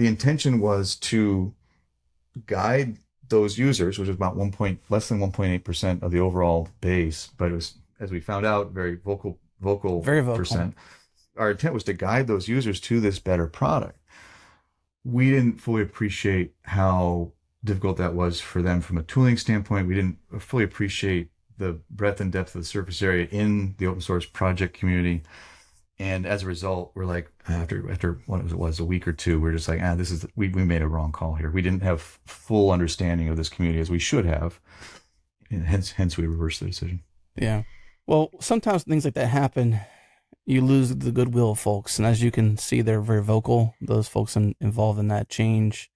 the intention was to guide those users, which was about less than 1.8% of the overall base, but it was, as we found out, very vocal Very vocal. percent. Our intent was to guide those users to this better product. We didn't fully appreciate how difficult that was for them from a tooling standpoint. We didn't fully appreciate the breadth and depth of the surface area in the open source project community. And as a result, we're like, after what it was, a week or two, we're just like, we made a wrong call here. We didn't have full understanding of this community as we should have. And hence we reversed the decision. Yeah. Well, sometimes things like that happen. You lose the goodwill of folks. And as you can see, they're very vocal, those folks involved in that change.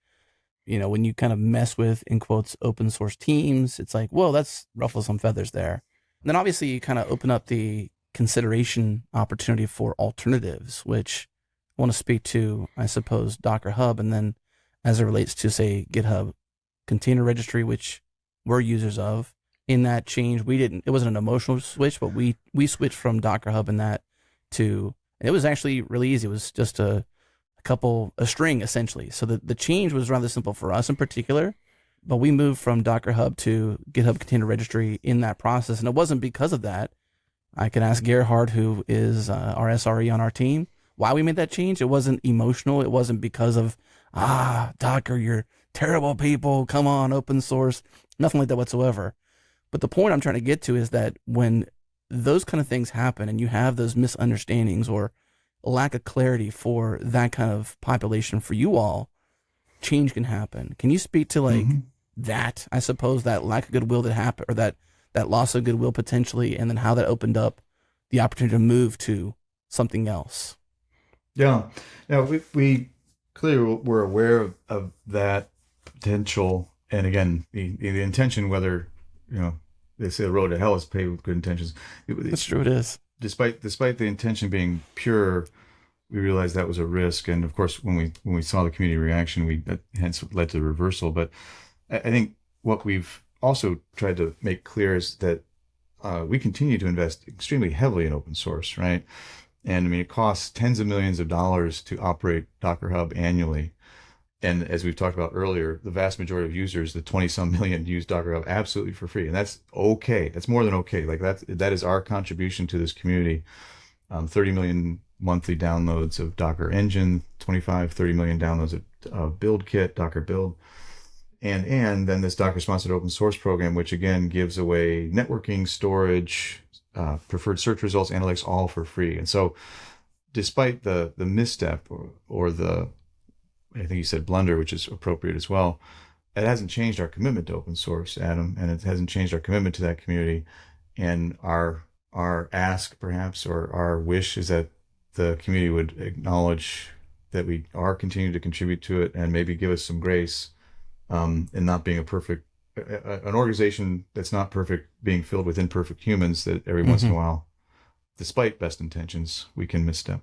When you kind of mess with, in quotes, open source teams, it's like, well, that's ruffles some feathers there. And then obviously you kind of open up the consideration opportunity for alternatives, which I want to speak to, I suppose, Docker Hub. And then as it relates to, say, GitHub Container Registry, which we're users of, in that change, it wasn't an emotional switch, but we switched from Docker Hub and that to, it was actually really easy. It was just a string essentially. So the change was rather simple for us in particular, but we moved from Docker Hub to GitHub Container Registry in that process. And it wasn't because of that. I can ask Gerhard, who is our SRE on our team, why we made that change. It wasn't emotional. It wasn't because of, Docker, you're terrible people. Come on, open source. Nothing like that whatsoever. But the point I'm trying to get to is that when those kind of things happen and you have those misunderstandings or a lack of clarity for that kind of population for you all, change can happen. Can you speak to that, I suppose, that lack of goodwill that happened, or that loss of goodwill potentially, and then how that opened up the opportunity to move to something else? Yeah. Now, we clearly were aware of that potential. And again, the intention, whether, they say the road to hell is paved with good intentions. That's true, it is. Despite the intention being pure, we realized that was a risk. And of course, when we saw the community reaction, that hence led to the reversal. But I think what we've also tried to make clear is that we continue to invest extremely heavily in open source, right? And I mean, it costs tens of millions of dollars to operate Docker Hub annually. And as we've talked about earlier, the vast majority of users, the 20-some million, use Docker Hub absolutely for free. And that's okay. That's more than okay. Like that is our contribution to this community. 30 million monthly downloads of Docker Engine, 30 million downloads of Build Kit, Docker Build. And then this Docker sponsored open source program, which again gives away networking, storage, preferred search results, analytics, all for free. And so despite the misstep or the, I think you said blunder, which is appropriate as well, it hasn't changed our commitment to open source, Adam, and it hasn't changed our commitment to that community. And our ask, perhaps, or our wish is that the community would acknowledge that we are continuing to contribute to it and maybe give us some grace in not being an organization that's not perfect, being filled with imperfect humans that every once in a while, despite best intentions, we can misstep.